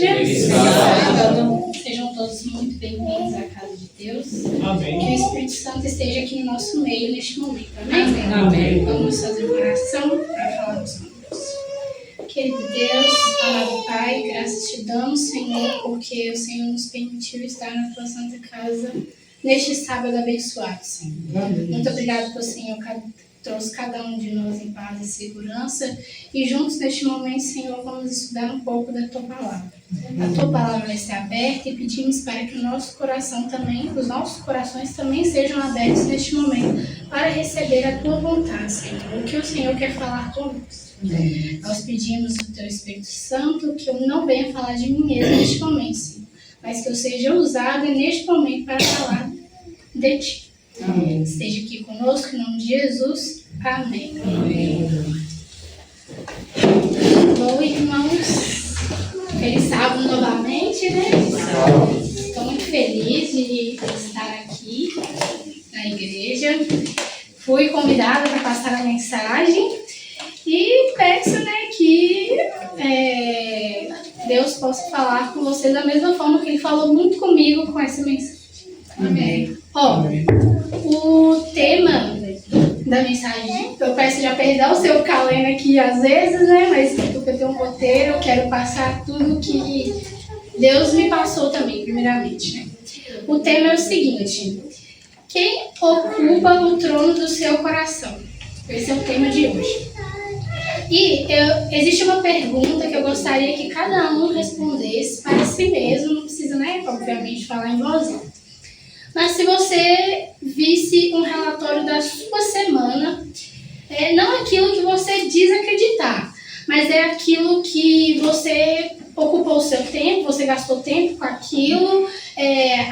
igreja. Feliz sábado. Sejam todos muito bem-vindos à casa de Deus. Amém. Que o Espírito Santo esteja aqui no nosso meio neste momento. Amém? Amém. Vamos fazer uma oração para falarmos com Deus. Querido Deus, amado Pai, graças te damos, Senhor, porque o Senhor nos permitiu estar na tua santa casa neste sábado abençoado, Senhor. Muito obrigado por Senhor trouxe cada um de nós em paz e segurança. E juntos neste momento, Senhor, vamos estudar um pouco da tua palavra. A tua palavra vai ser aberta e pedimos para que o nosso coração também, os nossos corações também sejam abertos neste momento para receber a tua vontade, Senhor. O que o Senhor quer falar conosco. Nós pedimos do teu Espírito Santo que eu não venha falar de mim mesmo neste momento, Senhor, mas que eu seja usada neste momento para falar de ti. Amém. Esteja aqui conosco, em nome de Jesus. Amém. Amém. Bom, irmãos, feliz sábado novamente, né? Estou muito feliz de estar aqui na igreja. Fui convidada para passar a mensagem e peço, né, que Deus possa falar com vocês da mesma forma que Ele falou muito comigo com essa mensagem. Amém. Ó, o tema da mensagem, eu peço já perdão se eu ficar lendo aqui às vezes, né? Mas porque eu tenho um roteiro, eu quero passar tudo que Deus me passou também, primeiramente, né? O tema é o seguinte: quem ocupa o trono do seu coração? Esse é o tema de hoje. E existe uma pergunta que eu gostaria que cada um respondesse para si mesmo, não precisa, né, obviamente, falar em voz alta. Mas se você visse um relatório da sua semana, não aquilo que você diz acreditar, mas é aquilo que você ocupou o seu tempo, você gastou tempo com aquilo,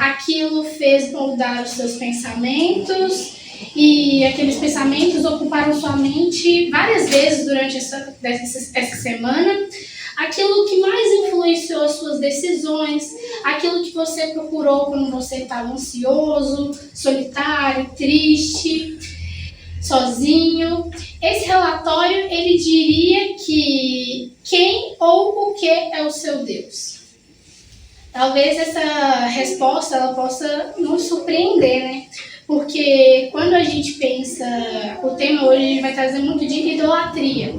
aquilo fez moldar os seus pensamentos, e aqueles pensamentos ocuparam sua mente várias vezes durante essa semana. Aquilo que mais influenciou as suas decisões, aquilo que você procurou quando você estava ansioso, solitário, triste, sozinho. Esse relatório, ele diria que quem ou o que é o seu Deus. Talvez essa resposta ela possa nos surpreender, né? Porque quando a gente pensa, o tema hoje a gente vai trazer muito de idolatria.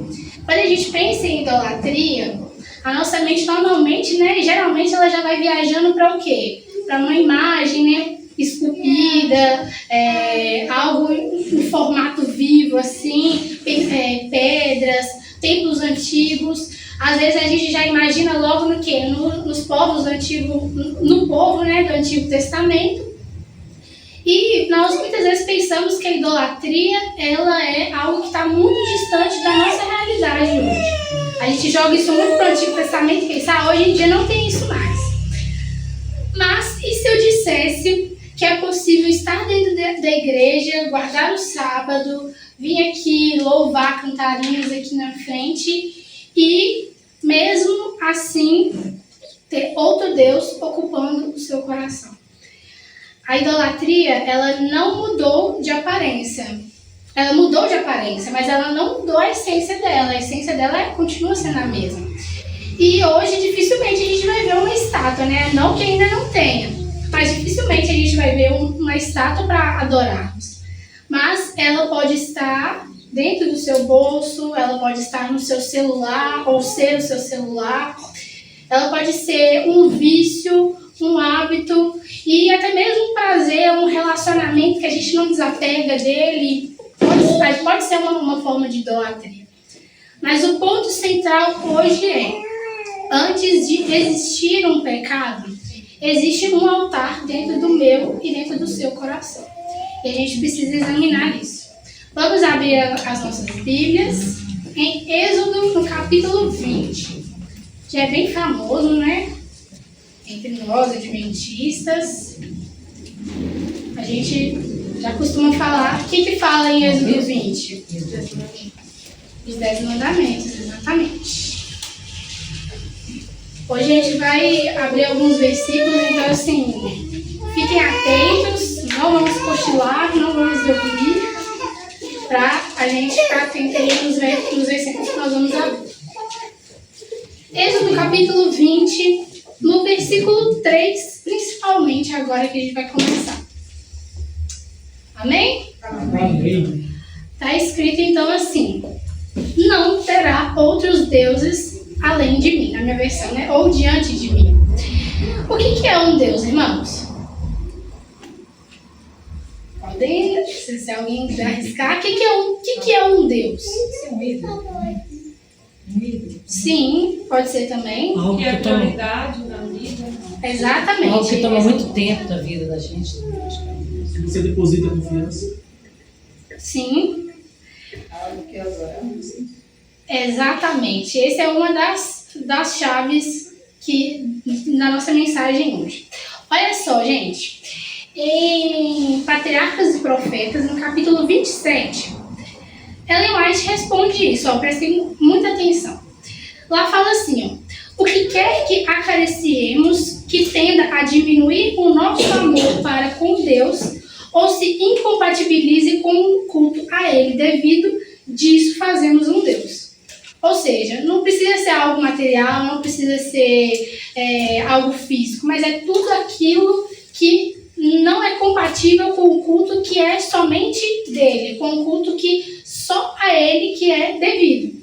Quando a gente pensa em idolatria, a nossa mente normalmente, né, geralmente ela já vai viajando para o quê? Para uma imagem, né, esculpida, algo em formato vivo, assim, pedras, templos antigos. Às vezes a gente já imagina logo no quê? Nos povos antigos, no povo, né, do Antigo Testamento. E nós muitas vezes pensamos que a idolatria ela é algo que está muito distante da nossa realidade hoje. A gente joga isso muito para o Antigo Testamento e pensa, hoje em dia não tem isso mais. Mas e se eu dissesse que é possível estar dentro da igreja, guardar o sábado, vir aqui louvar, cantar hinos aqui na frente e mesmo assim ter outro Deus ocupando o seu coração? A idolatria, ela não mudou de aparência. Ela mudou de aparência, mas ela não mudou a essência dela. A essência dela continua sendo a mesma. E hoje, dificilmente, a gente vai ver uma estátua, né? Não que ainda não tenha, mas dificilmente a gente vai ver uma estátua para adorarmos. Mas ela pode estar dentro do seu bolso, ela pode estar no seu celular, ou ser o seu celular. Ela pode ser um vício, um hábito e até mesmo um prazer, um relacionamento que a gente não desapega dele. Pode ser uma forma de idolatria. Mas o ponto central hoje antes de existir um pecado, existe um altar dentro do meu e dentro do seu coração. E a gente precisa examinar isso. Vamos abrir as nossas Bíblias em Êxodo, no capítulo 20. Que é bem famoso, né? Entre nós, adventistas. A gente já costuma falar. O que fala em Êxodo 20? Os 10 mandamentos, exatamente. Hoje a gente vai abrir alguns versículos, então assim, fiquem atentos, não vamos cochilar, não vamos dormir, para a gente ficar atento nos versículos que nós vamos abrir. Êxodo capítulo 20, no versículo 3, principalmente agora que a gente vai começar. Amém? Amém. Está escrito então assim: não terá outros deuses além de mim, na minha versão, né? Ou diante de mim. O que é um Deus, irmãos? Podem, se alguém quiser arriscar, o que é um Deus? Um ídolo. Sim, pode ser também. Algo Que é que toma, prioridade na vida. Exatamente. algo que toma muito tempo da vida da gente. Que você deposita confiança. Sim, Algo que adoramos. exatamente. Essa é uma das chaves na nossa mensagem hoje. Olha só, gente. Em Patriarcas e Profetas, no capítulo 27, Ellen White responde isso, prestem muita atenção. Lá fala assim, ó: o que quer que acariciemos que tenda a diminuir o nosso amor para com Deus ou se incompatibilize com o culto a Ele devido, disso fazemos um Deus. Ou seja, não precisa ser algo material, não precisa ser algo físico, mas é tudo aquilo que não é compatível com o culto que é somente dele, com o culto que só a ele que é devido.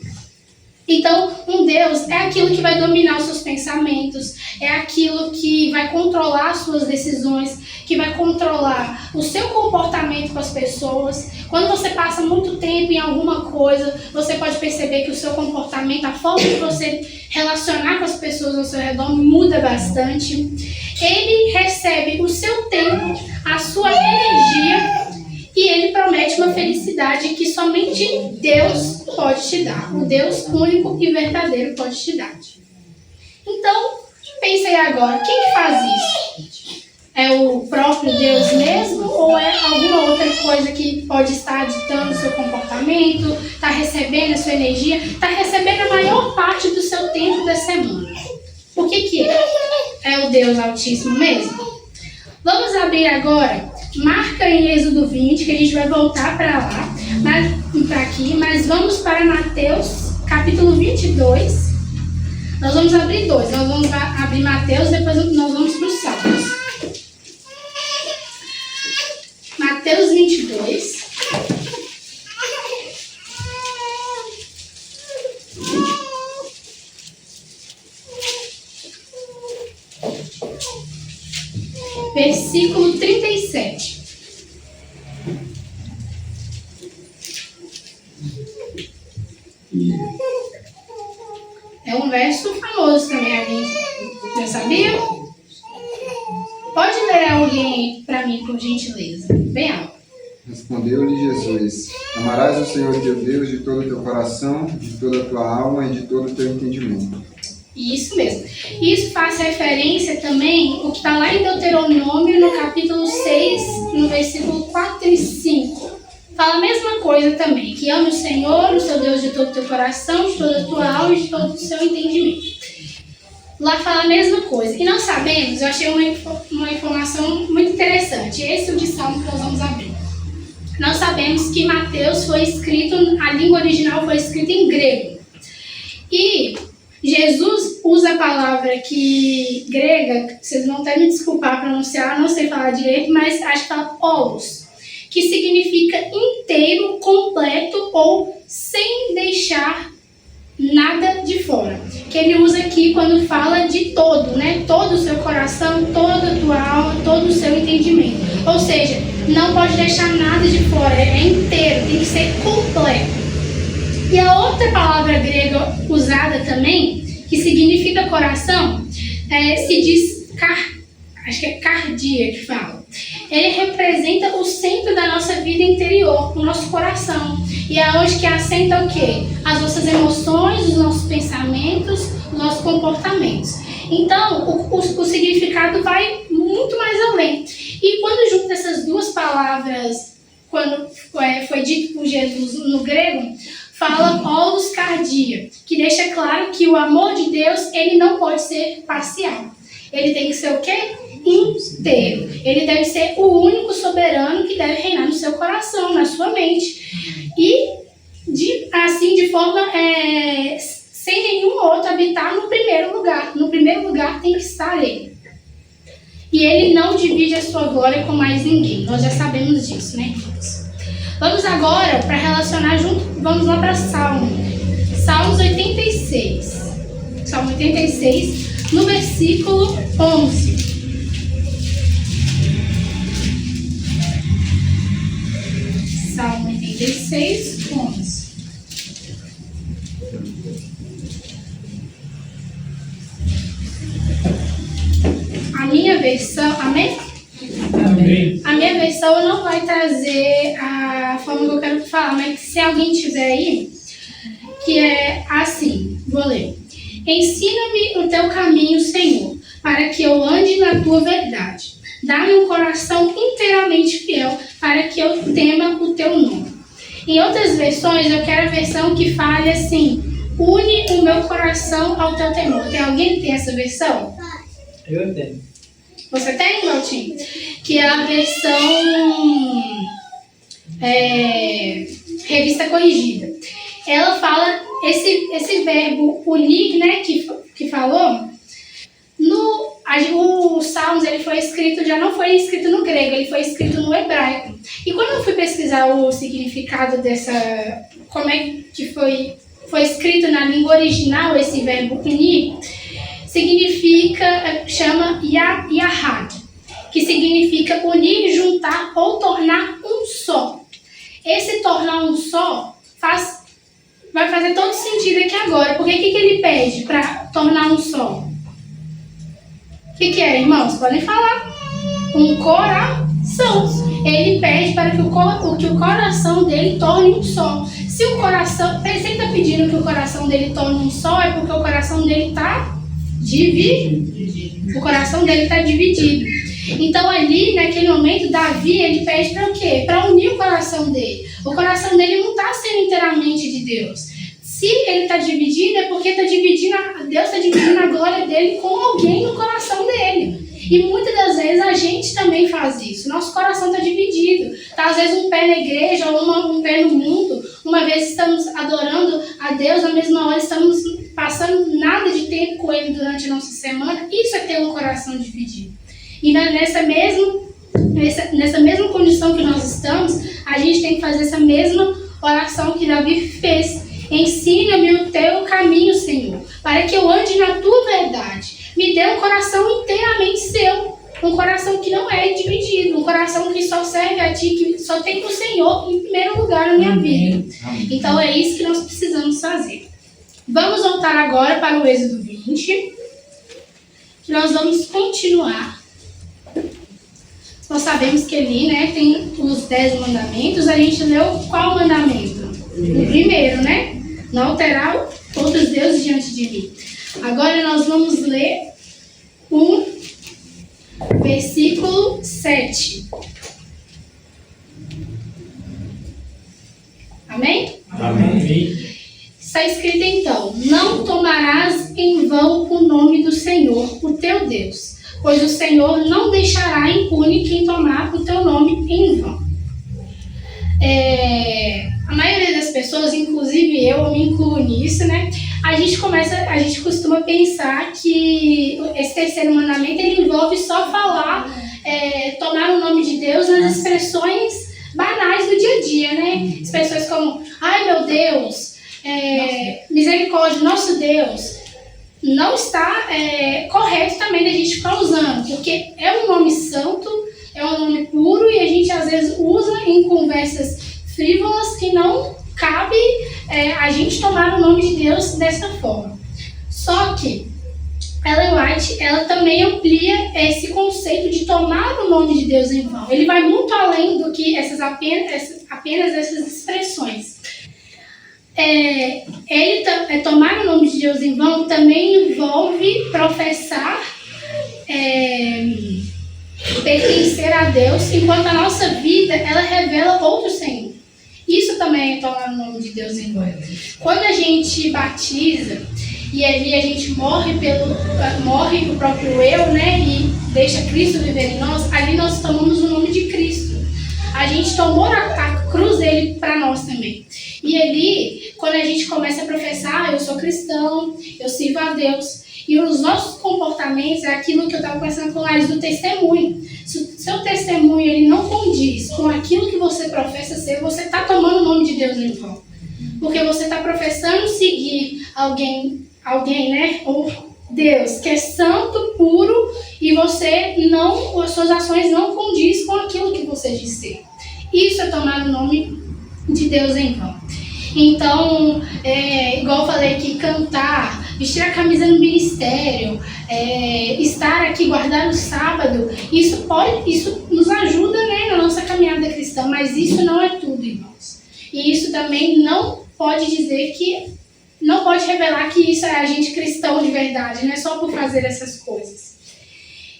Então, um Deus é aquilo que vai dominar os seus pensamentos, é aquilo que vai controlar as suas decisões, que vai controlar o seu comportamento com as pessoas. Quando você passa muito tempo em alguma coisa, você pode perceber que o seu comportamento, a forma de você relacionar com as pessoas ao seu redor muda bastante. Ele recebe o seu tempo, a sua energia, e ele promete uma felicidade que somente Deus pode te dar. O Deus único e verdadeiro pode te dar. Então, pensa aí agora, quem que faz isso? É o próprio Deus mesmo ou é alguma outra coisa que pode estar ditando o seu comportamento, está recebendo a sua energia, está recebendo a maior parte do seu tempo da semana? O que é? É o Deus Altíssimo mesmo? Vamos abrir agora, marca em Êxodo 20, que a gente vai voltar para lá, mas vamos para Mateus, capítulo 22. Nós vamos abrir dois, nós vamos abrir Mateus, depois nós vamos para os Salmos. Mateus 22. Versículo 37. É um verso famoso também, alguém já sabia? Pode ler alguém para mim, por gentileza. Bem alto. Respondeu-lhe Jesus: amarás o Senhor teu Deus de todo o teu coração, de toda a tua alma e de todo o teu entendimento. Isso mesmo. Isso faz referência também o que está lá em Deuteronômio, no capítulo 6, no versículo 4 e 5. Fala a mesma coisa também, que ame o Senhor, o seu Deus, de todo o teu coração, de toda a tua alma e de todo o seu entendimento. Lá fala a mesma coisa. E nós sabemos, eu achei uma informação muito interessante. Esse é o de Salmo que nós vamos abrir. Nós sabemos que Mateus foi escrito, a língua original foi escrita em grego. E Jesus usa a palavra aqui grega, vocês vão até me desculpar pronunciar, não sei falar direito, mas acho que fala olos, que significa inteiro, completo ou sem deixar nada de fora. Que ele usa aqui quando fala de todo, né? Todo o seu coração, toda a tua alma, todo o seu entendimento. Ou seja, não pode deixar nada de fora, é inteiro, tem que ser completo. E a outra palavra grega usada também, que significa coração, se diz acho que é cardia que fala. Ele representa o centro da nossa vida interior, o nosso coração. E é onde que assenta o quê? As nossas emoções, os nossos pensamentos, os nossos comportamentos. Então, o significado vai muito mais além. E quando junta essas duas palavras, quando foi dito por Jesus no grego, fala olos cardia, que deixa claro que o amor de Deus, ele não pode ser parcial. Ele tem que ser o quê? Inteiro. Ele deve ser o único soberano que deve reinar no seu coração, na sua mente. E assim, de forma sem nenhum outro habitar no primeiro lugar. No primeiro lugar tem que estar ele. E ele não divide a sua glória com mais ninguém. Nós já sabemos disso, né, irmãos? Vamos agora para relacionar junto. Vamos lá para Salmo. Salmos 86. Salmo 86, no versículo 11. Salmo 86, 11. A minha versão, amém? Amém. A minha versão não vai trazer a forma que eu quero falar, mas se alguém tiver aí, que é assim, vou ler. Ensina-me o teu caminho, Senhor, para que eu ande na tua verdade. Dá-me um coração inteiramente fiel, para que eu tema o teu nome. Em outras versões, eu quero a versão que fale assim: une o meu coração ao teu temor. Tem alguém que tem essa versão? Eu tenho. Você tem, Valtinho? Que é a versão revista corrigida. Ela fala esse verbo unir, né, que falou. O Salmos, ele foi escrito, já não foi escrito no grego, ele foi escrito no hebraico. E quando eu fui pesquisar o significado como é que foi escrito na língua original esse verbo unir, chama Yahad, que significa unir, juntar ou tornar um só. Esse tornar um só vai fazer todo sentido aqui agora, porque o que ele pede para tornar um só? O que é, irmãos? Podem falar. Um coração. Ele pede para que o coração dele torne um só. Se o coração... Se ele está pedindo que o coração dele torne um só, é porque o coração dele está dividido. O coração dele está dividido. Então ali, naquele momento, Davi, ele pede para o quê? Para unir o coração dele. O coração dele não está sendo inteiramente de Deus. Se ele está dividido, é porque Deus está dividindo a glória dele com alguém no coração dele. E muitas das vezes a gente também faz isso. Nosso coração está dividido. Está às vezes um pé na igreja ou um pé no mundo. Uma vez estamos adorando a Deus, na mesma hora estamos passando nada de tempo com Ele durante a nossa semana. Isso é ter um coração dividido. E nessa mesma condição que nós estamos, a gente tem que fazer essa mesma oração que Davi fez. Ensina-me o teu caminho, Senhor, para que eu ande na tua verdade. Me dê um coração inteiramente seu, um coração que não é dividido, um coração que só serve a ti, que só tem o Senhor em primeiro lugar na minha vida. Então é isso que nós precisamos fazer. Vamos voltar agora para o Êxodo 20, que nós vamos continuar. Nós sabemos que ali, né, tem os 10 mandamentos. A gente leu qual mandamento? O primeiro, né? Não terá outros deuses diante de mim. Agora nós vamos ler o versículo 7. Amém? Amém. Está escrito então: não tomarás em vão o nome do Senhor, o teu Deus, pois o Senhor não deixará impune quem tomar o teu nome em vão. A maioria das pessoas, inclusive eu me incluo nisso, né? A gente costuma pensar que esse terceiro mandamento ele envolve só falar, tomar o nome de Deus nas expressões banais do dia a dia, né? Expressões como, ai meu Deus, misericórdia, nosso Deus. Não está correto também da gente ficar usando, porque é um nome santo, é um nome puro e a gente às vezes usa em conversas frívolas que não cabe a gente tomar o nome de Deus dessa forma. Só que Ellen White, ela também amplia esse conceito de tomar o nome de Deus em vão. Ele vai muito além do que apenas essas expressões. Tomar o nome de Deus em vão também envolve professar pertencer a Deus, enquanto a nossa vida ela revela outro Senhor. Isso também é tomar o nome de Deus em vão. Quando a gente batiza e ali a gente morre o próprio eu, né, e deixa Cristo viver em nós, ali nós tomamos o nome de Cristo. A gente tomou a cruz dele para nós também. E ali quando a gente começa a professar, eu sou cristão, eu sirvo a Deus, e os nossos comportamentos é aquilo que eu estava conversando com o Laís do testemunho. Se o seu testemunho ele não condiz com aquilo que você professa ser, você está tomando o nome de Deus em vão. Porque você está professando seguir alguém, né? Ou Deus, que é santo, puro, e você não, as suas ações não condiz com aquilo que você diz ser. Isso é tomar o nome de Deus em vão. Então, igual eu falei aqui, cantar, vestir a camisa no ministério, estar aqui, guardar o sábado, isso nos ajuda, né, na nossa caminhada cristã, mas isso não é tudo, irmãos. E isso também não pode dizer que, não pode revelar que isso é a gente cristão de verdade, não é só por fazer essas coisas.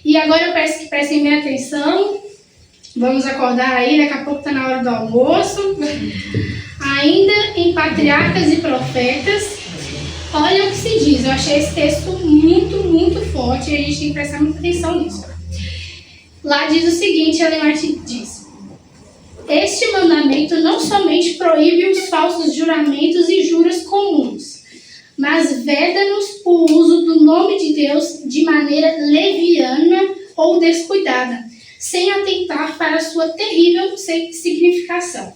E agora eu peço que prestem bem atenção, vamos acordar aí, daqui a pouco está na hora do almoço. Ainda em Patriarcas e Profetas, olha o que se diz. Eu achei esse texto muito, muito forte e a gente tem que prestar muita atenção nisso. Lá diz o seguinte, Ellen White diz: este mandamento não somente proíbe os falsos juramentos e juras comuns, mas veda-nos o uso do nome de Deus de maneira leviana ou descuidada, sem atentar para a sua terrível significação.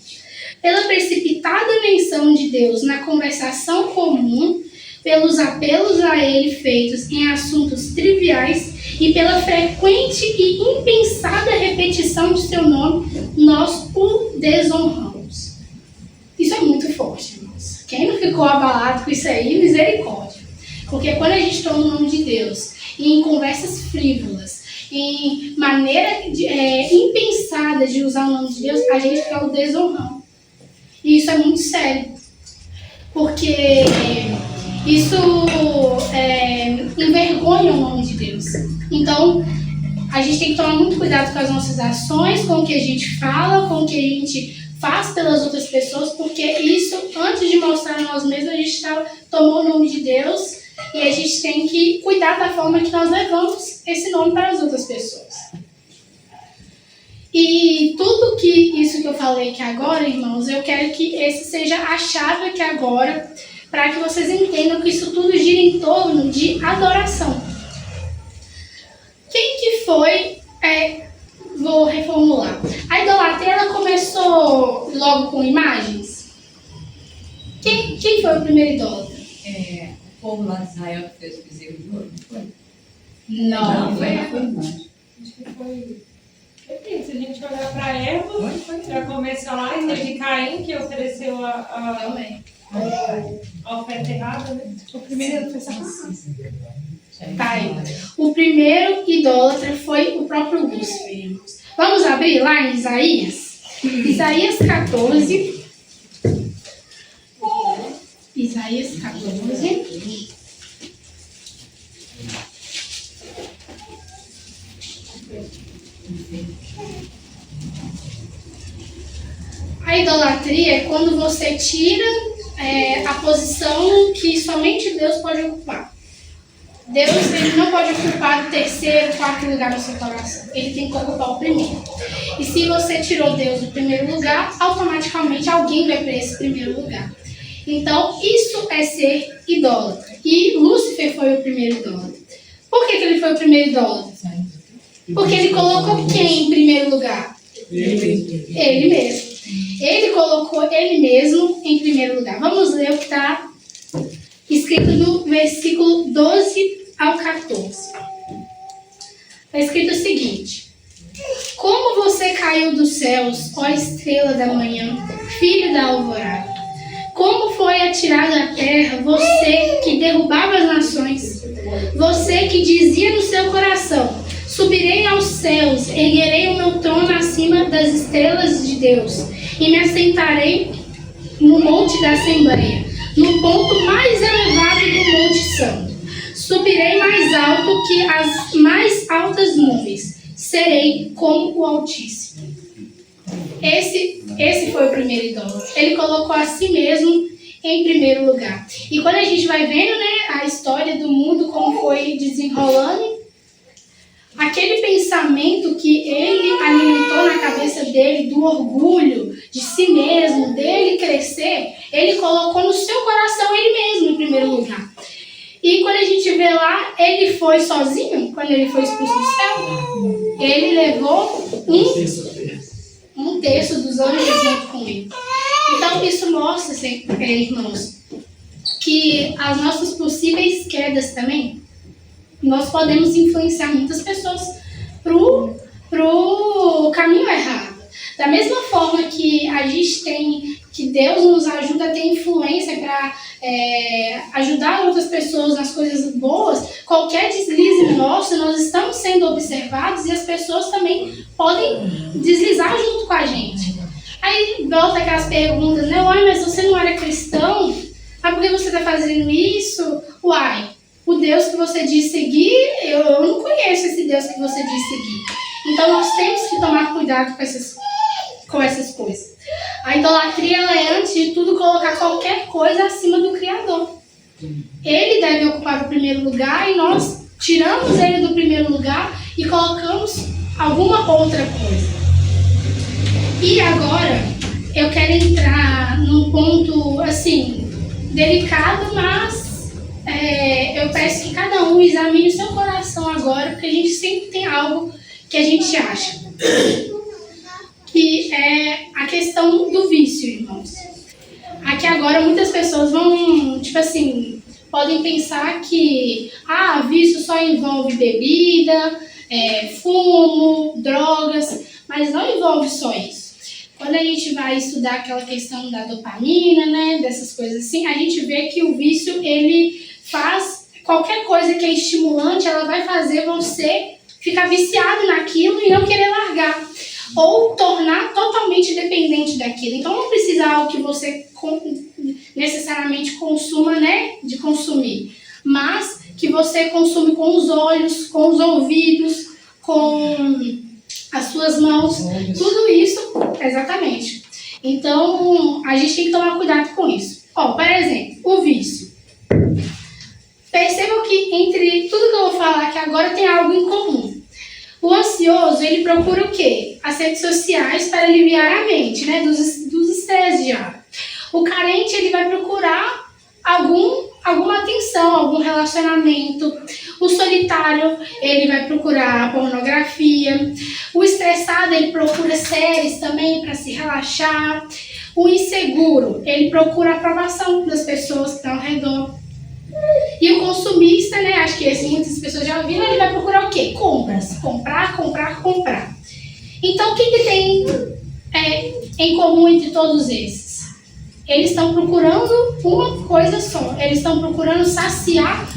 Pela precipitada menção de Deus na conversação comum, pelos apelos a Ele feitos em assuntos triviais e pela frequente e impensada repetição de seu nome, nós o desonramos. Isso é muito forte, irmãos. Quem não ficou abalado com isso aí, misericórdia. Porque quando a gente toma o nome de Deus e em conversas frívolas, em maneira impensada de usar o nome de Deus, a gente está o desonrando. E isso é muito sério, porque isso envergonha o nome de Deus. Então, a gente tem que tomar muito cuidado com as nossas ações, com o que a gente fala, com o que a gente faz pelas outras pessoas, porque isso, antes de mostrar a nós mesmos, a gente tomou o nome de Deus e a gente tem que cuidar da forma que nós levamos esse nome para as outras pessoas. E tudo isso que eu falei aqui agora, irmãos, eu quero que esse seja a chave aqui agora, para que vocês entendam que isso tudo gira em torno de adoração. Quem que foi, vou reformular, a idolatria ela começou logo com imagens? Quem foi o primeiro idólatra? O povo lá de Israel que fez o bezerro de ouro, não foi? Não, foi Eva. imagem. Acho que foi. Se a gente olhar para Eva, já começa lá, e teve Caim que ofereceu a oferta errada, né? O primeiro foi Satanás. Tá aí. O primeiro idólatra foi o próprio Lúcifer. Vamos abrir lá em Isaías? Isaías 14. Isaías 14. A idolatria é quando você tira a posição que somente Deus pode ocupar. Deus ele não pode ocupar o terceiro, quarto lugar no seu coração. Ele tem que ocupar o primeiro. E se você tirou Deus do primeiro lugar, automaticamente alguém vai para esse primeiro lugar. Então, isso é ser idólatra. E Lúcifer foi o primeiro idólatra. Por que ele foi o primeiro idólatra? Porque ele colocou quem em primeiro lugar? Ele mesmo. Ele colocou ele mesmo em primeiro lugar. Vamos ler o que está escrito no versículo 12 ao 14. Está escrito o seguinte: como você caiu dos céus, ó estrela da manhã, filho da alvorada. Como foi atirado à terra, você que derrubava as nações. Você que dizia no seu coração: subirei aos céus, erguerei o meu trono acima das estrelas de Deus, e me assentarei no monte da Assembleia, no ponto mais elevado do Monte Santo. Subirei mais alto que as mais altas nuvens, serei como o Altíssimo. Esse foi o primeiro idólatra. Ele colocou a si mesmo em primeiro lugar. E quando a gente vai vendo, né, a história do mundo, como foi desenrolando, aquele pensamento que ele alimentou na cabeça dele, do orgulho de si mesmo, dele crescer, ele colocou no seu coração ele mesmo em primeiro lugar. E quando a gente vê lá, ele foi sozinho, quando ele foi expulso do céu, ele levou um terço dos anjos junto com ele. Então isso mostra, irmãos, que as nossas possíveis quedas também, nós podemos influenciar muitas pessoas pro caminho errado. Da mesma forma que a gente tem, que Deus nos ajuda a ter influência para ajudar outras pessoas nas coisas boas, qualquer deslize nosso, nós estamos sendo observados e as pessoas também podem deslizar junto com a gente. Aí volta aquelas perguntas, né? Uai, mas você não era cristão? Mas por que você está fazendo isso? Uai, o Deus que você diz seguir, eu não conheço esse Deus que você diz seguir. Então nós temos que tomar cuidado com essas coisas. A idolatria, ela é, antes de tudo, colocar qualquer coisa acima do Criador. Ele deve ocupar o primeiro lugar e nós tiramos ele do primeiro lugar e colocamos alguma outra coisa. E agora, eu quero entrar num ponto, assim, delicado, mas eu peço que cada um examine o seu coração agora, porque a gente sempre tem algo que a gente acha. Que é a questão do vício, irmãos. Aqui agora muitas pessoas vão, tipo assim, podem pensar que vício só envolve bebida, fumo, drogas, mas não envolve só isso. Quando a gente vai estudar aquela questão da dopamina, né, dessas coisas assim, a gente vê que o vício, ele faz qualquer coisa que é estimulante, ela vai fazer você ficar viciado naquilo e não querer largar. Ou tornar totalmente dependente daquilo. Então não precisa algo que você necessariamente consuma, né, de consumir, mas que você consome com os olhos, com os ouvidos, com as suas mãos, tudo isso, exatamente. Então a gente tem que tomar cuidado com isso. Por exemplo, o vício. Percebam que entre tudo que eu vou falar aqui agora tem algo em comum. O ansioso, ele procura o quê? As redes sociais para aliviar a mente, né? Dos estresses já. O carente, ele vai procurar alguma atenção, algum relacionamento. O solitário, ele vai procurar a pornografia. O estressado, ele procura séries também para se relaxar. O inseguro, ele procura a aprovação das pessoas que estão ao redor. E o consumista, né, acho que muitas pessoas já ouviram, ele vai procurar o quê? Compras. Comprar. Então, o que tem em comum entre todos esses? Eles estão procurando uma coisa só. Eles estão procurando saciar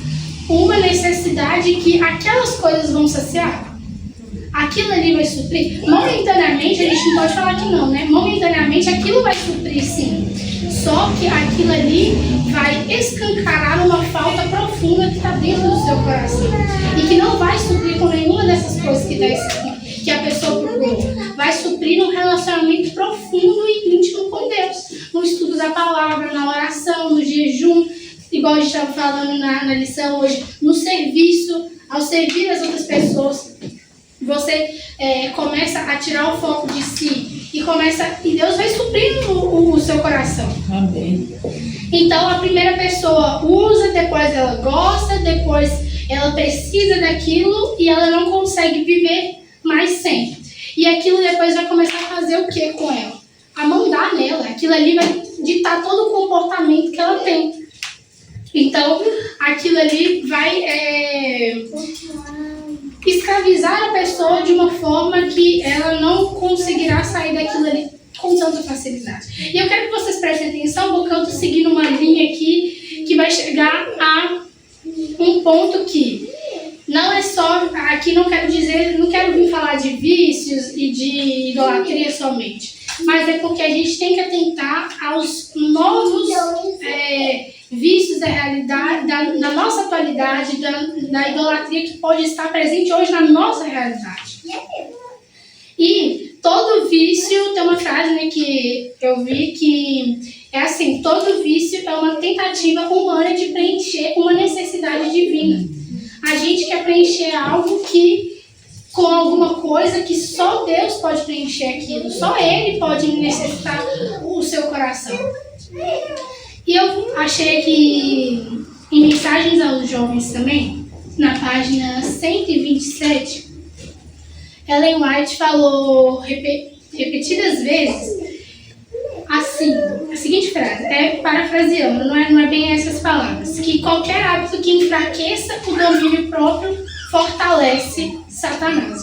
uma necessidade que aquelas coisas vão saciar. Aquilo ali vai suprir. Momentaneamente, a gente não pode falar que não, né? Momentaneamente, aquilo vai suprir, sim. Só que aquilo ali vai escancarar uma falta profunda que está dentro do seu coração. E que não vai suprir com nenhuma dessas coisas que a pessoa procurou. Vai suprir num relacionamento profundo e íntimo com Deus. No estudo da palavra, na oração, no jejum, igual a gente estava falando na lição hoje, no serviço, ao servir as outras pessoas. Você começa a tirar o foco de si e Deus vai suprir o seu coração. Amém. Então a primeira pessoa usa, depois ela gosta, depois ela precisa daquilo e ela não consegue viver mais sem. E aquilo depois vai começar a fazer o que com ela? A mandar nela. Aquilo ali vai ditar todo o comportamento que ela tem. Então aquilo ali vai escravizar a pessoa de uma forma que ela não conseguirá sair daquilo ali com tanta facilidade. E eu quero que vocês prestem atenção, porque eu estou seguindo uma linha aqui que vai chegar a um ponto que não é só, aqui não quero vir falar de vícios e de idolatria somente, mas é porque a gente tem que atentar aos novos vícios da realidade, da nossa atualidade, da idolatria que pode estar presente hoje na nossa realidade. E todo vício, tem uma frase, né, que eu vi que é assim: todo vício é uma tentativa humana de preencher uma necessidade divina. A gente quer preencher algo que com alguma coisa que só Deus pode preencher aquilo, só Ele pode necessitar o seu coração. E eu achei que em Mensagens aos Jovens também, na página 127, Ellen White falou repetidas vezes assim, a seguinte frase, até parafraseando, não é bem essas palavras, que qualquer hábito que enfraqueça o domínio próprio fortalece Satanás.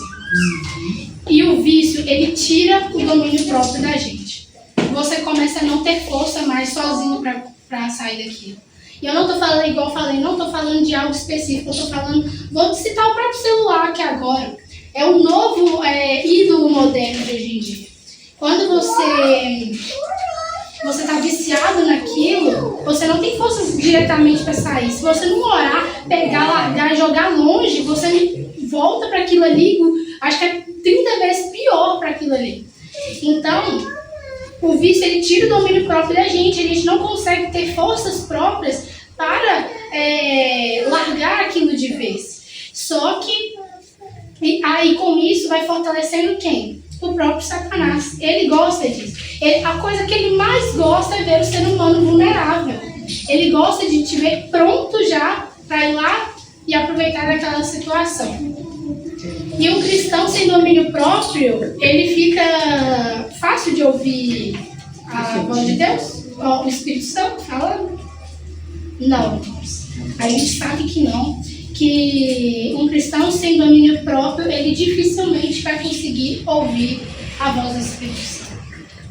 E o vício, ele tira o domínio próprio da gente. Você começa a não ter força mais sozinho para sair daquilo. E eu não estou falando, igual eu falei, não estou falando de algo específico, eu estou falando, vou citar o próprio celular aqui agora. É o novo ídolo moderno de hoje em dia. Quando você está viciado naquilo, você não tem forças diretamente para sair. Se você não orar, pegar, largar, jogar longe, você volta para aquilo ali, acho que é 30 vezes pior para aquilo ali. Então, o vício, ele tira o domínio próprio da gente. A gente não consegue ter forças próprias para largar aquilo de vez. Só que, aí com isso, vai fortalecendo quem? O próprio Satanás. Ele gosta disso. A coisa que ele mais gosta é ver o ser humano vulnerável. Ele gosta de te ver pronto já para ir lá e aproveitar daquela situação. E um cristão sem domínio próprio, ele fica fácil de ouvir a voz de Deus? O Espírito Santo falando? Não. A gente sabe que não. Que um cristão sem domínio próprio, ele dificilmente vai conseguir ouvir a voz do Espírito Santo.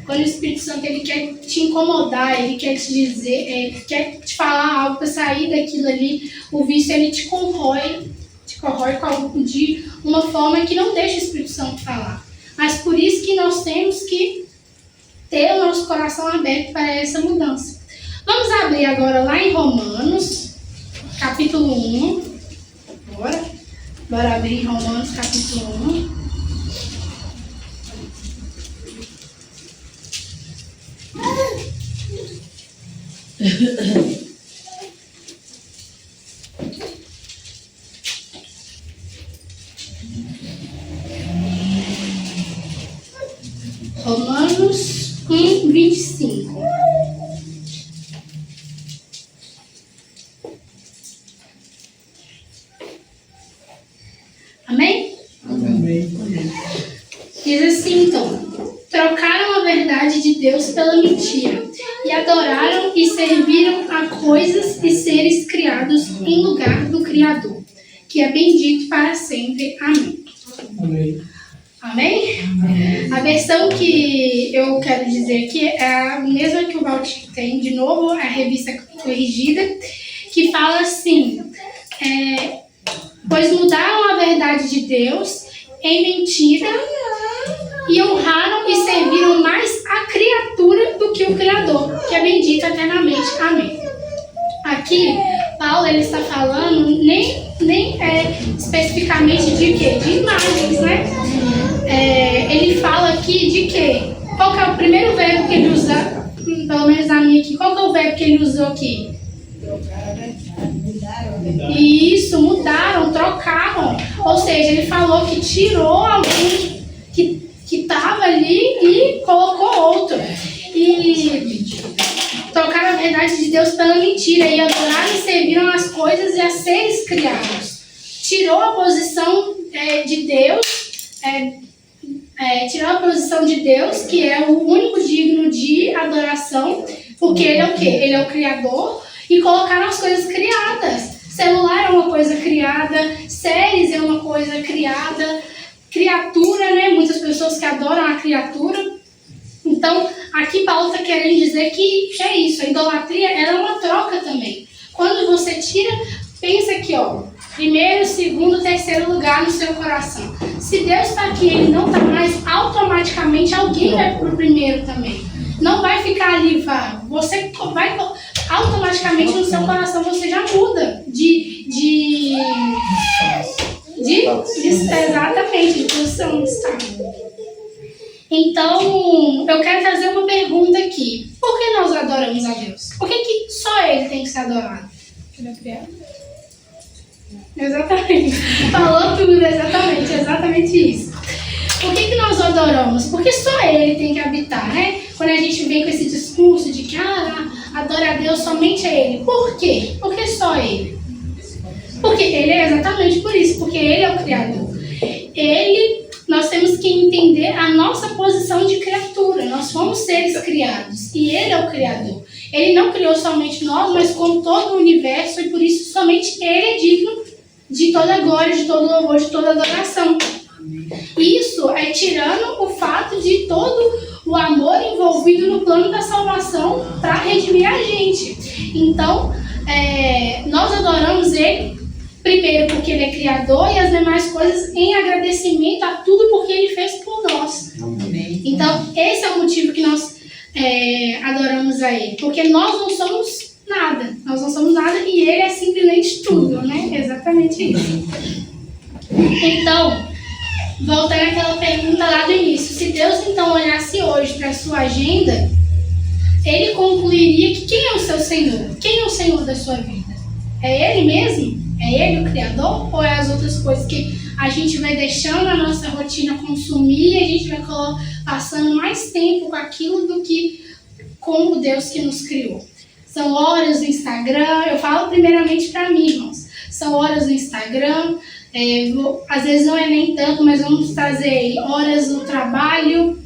Quando o Espírito Santo, ele quer te incomodar, ele quer te dizer, ele quer te falar algo para sair daquilo ali, o vício, ele te corrói de uma forma que não deixa o Espírito Santo falar. Mas por isso que nós temos que ter o nosso coração aberto para essa mudança. Vamos abrir agora lá em Romanos, capítulo 1. Bora abrir Romanos capítulo 1. Romanos 1, 25. Amém? Amém. Diz assim então: trocaram a verdade de Deus pela mentira e adoraram e serviram a coisas e seres criados em lugar do Criador, que é bendito para sempre. Amém. Amém. Amém? A versão que eu quero dizer aqui é a mesma que o Valtinho tem, de novo, a revista corrigida, que fala assim: pois mudaram a verdade de Deus em mentira e honraram e serviram mais a criatura do que o Criador, que é bendito eternamente. Amém. Aqui, Paulo, ele está falando nem especificamente de quê? De imagens, né? Ele fala aqui de quê? Qual que é o primeiro verbo que ele usa? Pelo menos a minha aqui. Qual que é o verbo que ele usou aqui? Isso, mudaram, trocaram. Ou seja, ele falou que tirou alguém que estava ali e colocou outro. E trocaram a verdade de Deus pela mentira e adoraram e serviram as coisas e a seres criados. Tirou a posição de Deus, tirou a posição de Deus, que é o único digno de adoração, porque ele é o quê? Ele é o Criador, e colocaram as coisas criadas. Celular é uma coisa criada, séries é uma coisa criada, criatura, né? Muitas pessoas que adoram a criatura. Então, aqui Paulo está querendo dizer que é isso, a idolatria ela é uma troca também. Quando você tira, pensa aqui, ó, primeiro, segundo, terceiro lugar no seu coração. Se Deus está aqui e ele não está mais, automaticamente alguém vai para o primeiro também. Não vai ficar ali vago. Você vai, automaticamente no seu coração você já muda exatamente, de posição de estado. Então, eu quero trazer uma pergunta aqui. Por que nós adoramos a Deus? Por que só Ele tem que ser adorado? Exatamente. Falou tudo, exatamente isso. Por que nós adoramos? Porque só Ele tem que habitar, né? Quando a gente vem com esse discurso de que adora a Deus somente a Ele. Por quê? Porque só Ele. Porque Ele é exatamente por isso, porque Ele é o Criador. Nós temos que entender a nossa posição de criatura. Nós fomos seres criados e Ele é o Criador. Ele não criou somente nós, mas com todo o universo, e por isso somente Ele é digno de toda glória, de todo louvor, de toda adoração. Isso é tirando o fato de todo o amor envolvido no plano da salvação para redimir a gente. Então, nós adoramos Ele, primeiro porque Ele é Criador, e as demais coisas em agradecimento a tudo porque Ele fez por nós. Então, esse é o motivo que nós adoramos a Ele, porque nós não somos nada, e Ele é simplesmente tudo, né? Exatamente isso. Então, voltando àquela pergunta lá do início, se Deus então olhasse hoje para a sua agenda, Ele concluiria que quem é o seu Senhor? Quem é o Senhor da sua vida? É Ele mesmo? É Ele o Criador? Ou é as outras coisas que a gente vai deixando a nossa rotina consumir e a gente vai passando mais tempo com aquilo do que com o Deus que nos criou? São horas no Instagram, eu falo primeiramente para mim, irmãos. São horas no Instagram, às vezes não é nem tanto, mas vamos trazer horas no trabalho,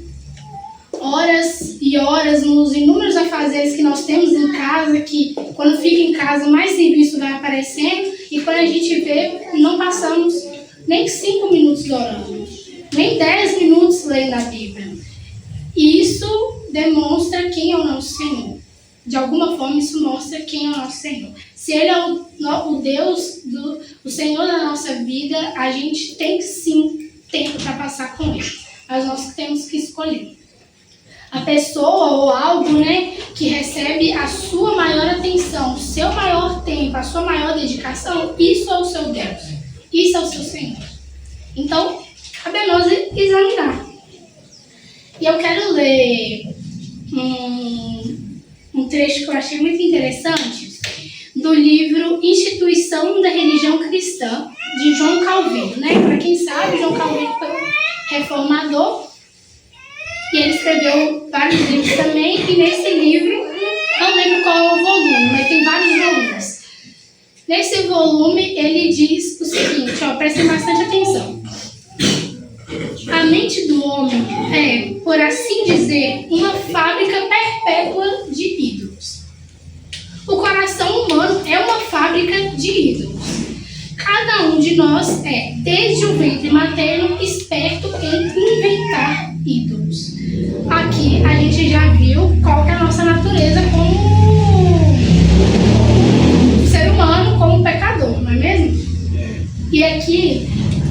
horas e horas nos inúmeros afazeres que nós temos em casa, que quando fica em casa mais serviço vai aparecendo, e quando a gente vê, não passamos nem 5 minutos orando, nem 10 minutos lendo a Bíblia. E isso demonstra quem é o nosso Senhor. De alguma forma, isso mostra quem é o nosso Senhor. Se Ele é o Deus, o Senhor da nossa vida, a gente tem sim tempo para passar com Ele. Mas nós temos que escolher. A pessoa ou algo, né, que recebe a sua maior atenção, o seu maior tempo, a sua maior dedicação, isso é o seu Deus. Isso é o seu Senhor. Então, cabe a nós examinar. E eu quero ler um trecho que eu achei muito interessante do livro Instituição da Religião Cristã, de João Calvino, né? Para quem sabe, João Calvino foi um reformador e ele escreveu vários livros também, e nesse livro, não lembro qual é o volume, mas tem vários volumes. Nesse volume, ele diz o seguinte, prestem bastante atenção. A mente do homem é, por assim dizer, uma fábrica perpétua de ídolos. O coração humano é uma fábrica de ídolos. Cada um de nós é, desde o ventre materno, esperto em inventar ídolos. Aqui a gente já viu qual que é a nossa natureza como ser humano, como pecador, não é mesmo? E aqui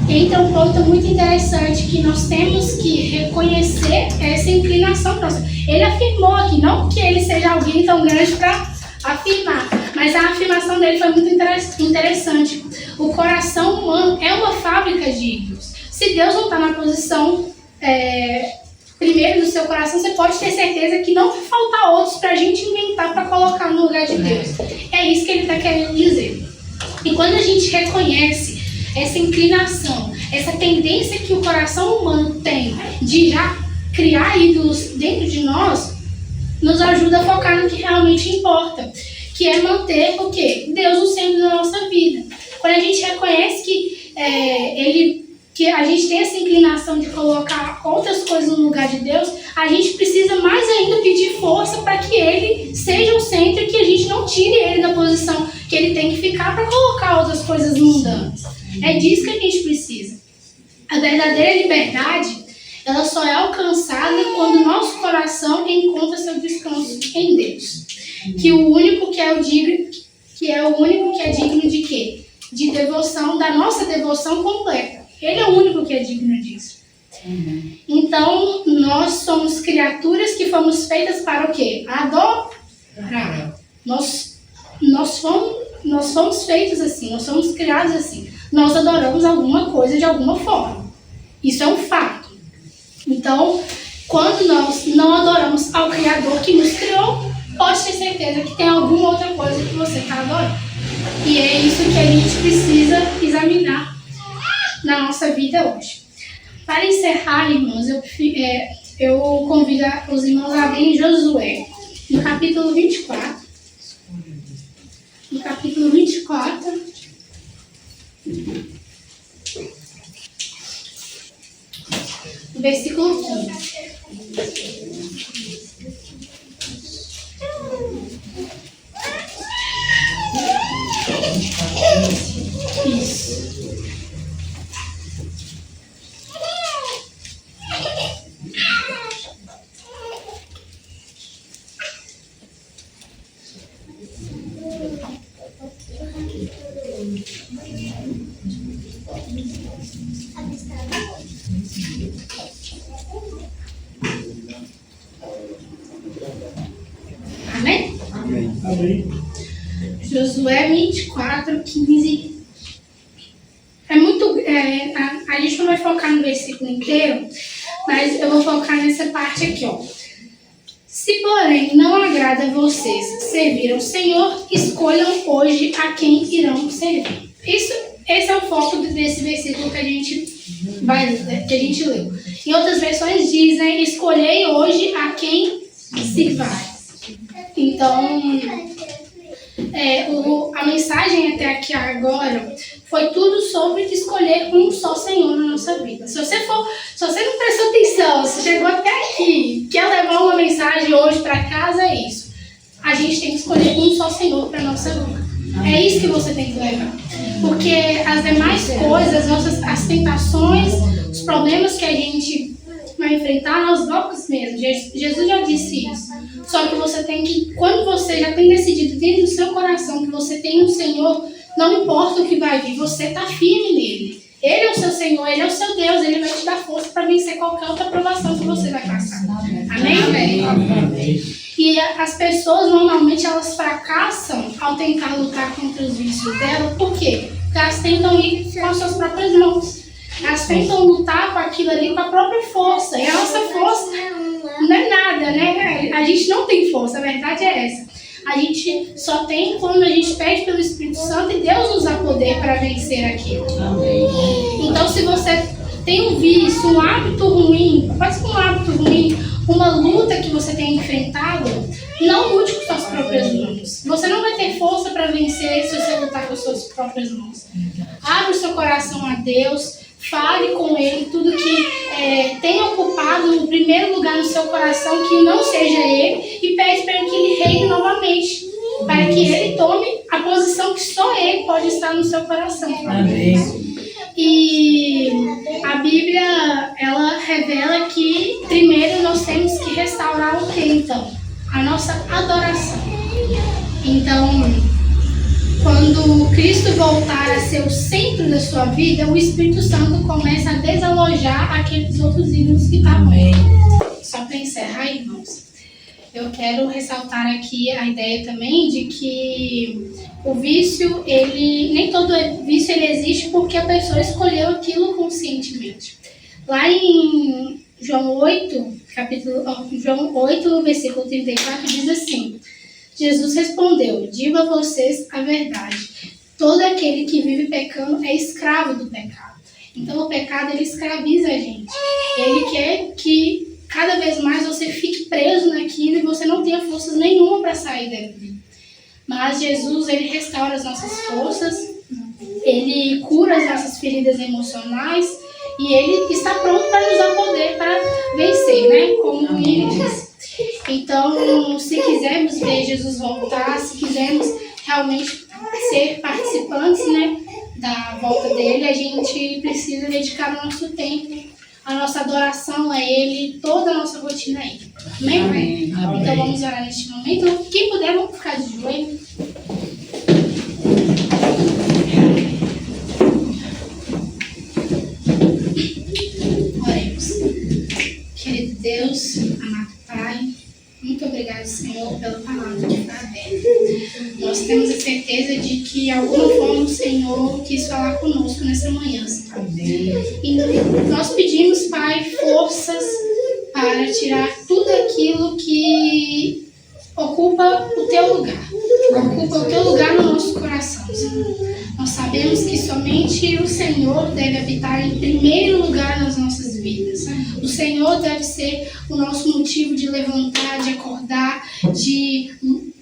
entra um ponto muito interessante que nós temos que reconhecer essa inclinação nossa. Ele afirmou aqui, não que ele seja alguém tão grande para afirmar, mas a afirmação dele foi muito interessante. O coração humano é uma fábrica de ídolos. Se Deus não está na posição primeiro do seu coração, você pode ter certeza que não vai faltar outros para a gente inventar para colocar no lugar de Deus. É isso que ele está querendo dizer. E quando a gente reconhece essa inclinação, essa tendência que o coração humano tem de já criar ídolos dentro de nós, nos ajuda a focar no que realmente importa, que é manter o quê? Deus no centro da nossa vida. Quando a gente reconhece que a gente tem essa inclinação de colocar outras coisas no lugar de Deus, a gente precisa mais ainda pedir força para que Ele seja o centro e que a gente não tire Ele da posição que Ele tem que ficar para colocar outras coisas mundanas. É disso que a gente precisa. A verdadeira liberdade, ela só é alcançada quando o nosso coração encontra seu descanso em Deus. Que é o único que é digno de quê? De devoção, da nossa devoção completa. Ele é o único que é digno disso. Então, nós somos criaturas que fomos feitas para o quê? Adorar. Nós fomos feitos assim, nós somos criados assim. Nós adoramos alguma coisa de alguma forma. Isso é um fato. Então, quando nós não adoramos ao Criador que nos criou, pode ter certeza que tem alguma outra coisa que você está adorando. E é isso que a gente precisa examinar na nossa vida hoje. Para encerrar, irmãos, eu convido os irmãos a abrir em Josué, no capítulo 24. No capítulo 24. Versículo 15. Isso. Amém? Amém. Amém. Josué 24, 15. É muito. A gente não vai focar no versículo inteiro, mas eu vou focar nessa parte aqui, ó. Se, porém, não agrada a vocês servir ao Senhor, escolham hoje a quem irão servir. Esse é o foco desse versículo que a gente leu. Em outras versões diz, né, escolhei hoje a quem sirvais. Então, a mensagem até aqui agora foi tudo sobre escolher um só Senhor na nossa vida. Se você não prestou atenção, se chegou até aqui, quer levar uma mensagem hoje para casa, é isso. A gente tem que escolher um só Senhor para nossa vida. É isso que você tem que levar. Porque as demais coisas, as tentações, os problemas que a gente vai enfrentar, nós vamos mesmo. Jesus já disse isso. Só que você tem que, quando você já tem decidido dentro do seu coração que você tem um Senhor, não importa o que vai vir, você está firme nele. Ele é o seu Senhor, Ele é o seu Deus, Ele vai te dar força para vencer qualquer outra provação que você vai passar. Amém? Amém. E as pessoas, normalmente, elas fracassam ao tentar lutar contra os vícios dela. Por quê? Porque elas tentam ir com as suas próprias mãos. Elas tentam lutar com aquilo ali com a própria força. E a nossa força não é nada, né? A gente não tem força, a verdade é essa. A gente só tem quando a gente pede pelo Espírito Santo e Deus nos dá poder para vencer aquilo. Então, se você tem um vício, um hábito ruim, pode ser um hábito ruim, uma luta que você tem enfrentado, não lute com suas próprias mãos. Você não vai ter força para vencer se você lutar com suas próprias mãos. Abre o seu coração a Deus, fale com Ele tudo que tenha ocupado o primeiro lugar no seu coração, que não seja Ele, e pede para que Ele reine novamente, para que Ele tome a posição que só Ele pode estar no seu coração. Amém. E a Bíblia, ela revela que primeiro nós temos que restaurar o que então? A nossa adoração. Então, quando Cristo voltar a ser o centro da sua vida, o Espírito Santo começa a desalojar aqueles outros ídolos que estavam. Só para encerrar, irmãos, eu quero ressaltar aqui a ideia também de que o vício, nem todo vício ele existe porque a pessoa escolheu aquilo conscientemente. Lá em João 8, versículo 34, diz assim: Jesus respondeu: digo a vocês a verdade. Todo aquele que vive pecando é escravo do pecado. Então o pecado ele escraviza a gente. Ele quer que cada vez mais você fique preso naquilo e você não tenha forças nenhuma para sair dali. Mas Jesus, ele restaura as nossas forças, ele cura as nossas feridas emocionais e ele está pronto para nos dar poder para vencer, né? Como ele diz. Então, se quisermos ver Jesus voltar, se quisermos realmente ser participantes, né, da volta dele, a gente precisa dedicar o nosso tempo, a nossa adoração a Ele, toda a nossa rotina a Ele. Amém? Amém. Então vamos orar neste momento. Quem puder, vamos ficar de joelho. Oremos. Querido Deus, amado Pai, muito obrigado, Senhor, pela palavra que está aberta. Nós temos a certeza de que, de alguma forma, o Senhor quis falar conosco nessa manhã, Senhor. E nós pedimos, Pai, forças para tirar tudo aquilo que ocupa o Teu lugar. Ocupa o Teu lugar no nosso coração, Senhor. deve habitar em primeiro lugar nas nossas vidas. O Senhor deve ser o nosso motivo de levantar, de acordar, de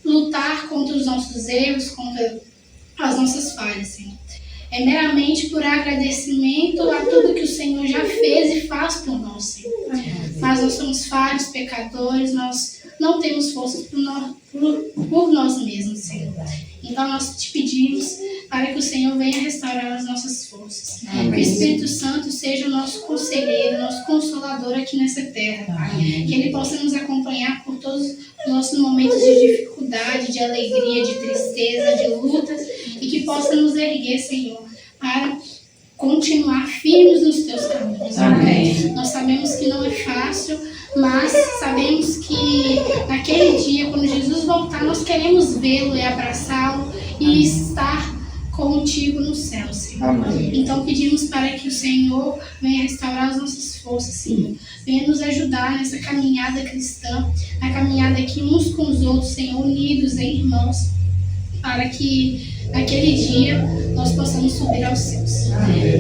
lutar contra os nossos erros, contra as nossas falhas, Senhor. É meramente por agradecimento a tudo que o Senhor já fez e faz por nós, Senhor. Mas nós somos falhos, pecadores, nós não temos forças por nós mesmos, Senhor. Então nós te pedimos para que o Senhor venha restaurar as nossas forças. Amém. Que o Espírito Santo seja o nosso conselheiro, nosso consolador aqui nessa terra, Pai. Que Ele possa nos acompanhar por todos os nossos momentos de dificuldade, de alegria, de tristeza, de lutas, e que possa nos erguer, Senhor, para continuar firmes nos teus caminhos. Amém. Nós sabemos que não é fácil, mas sabemos que naquele dia, quando Jesus voltar, nós queremos vê-lo e abraçá-lo e estar contigo no céu, Senhor. Amém. Então pedimos para que o Senhor venha restaurar as nossas forças, Senhor. Venha nos ajudar nessa caminhada cristã, na caminhada aqui uns com os outros, Senhor, unidos em irmãos, para que naquele dia nós possamos subir aos céus.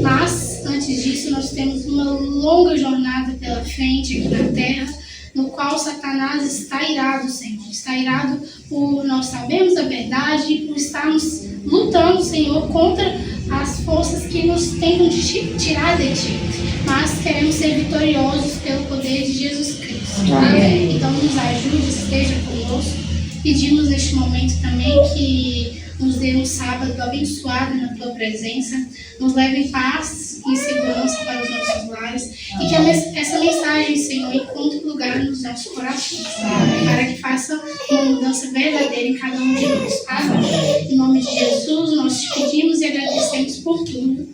Mas, antes disso, nós temos uma longa jornada pela frente aqui na terra, no qual Satanás está irado, Senhor. Está irado por nós sabermos a verdade e por estarmos lutando, Senhor, contra as forças que nos tentam tirar de Ti. Mas queremos ser vitoriosos pelo poder de Jesus Cristo. Amém. Então nos ajude, esteja conosco. Pedimos neste momento também que nos dê um sábado abençoado na Tua presença, nos leve em paz e em segurança para os nossos lares, e que essa mensagem, Senhor, encontre lugar nos nossos corações, para que faça uma mudança verdadeira em cada um de nós. Amém. Em nome de Jesus, nós te pedimos e agradecemos por tudo.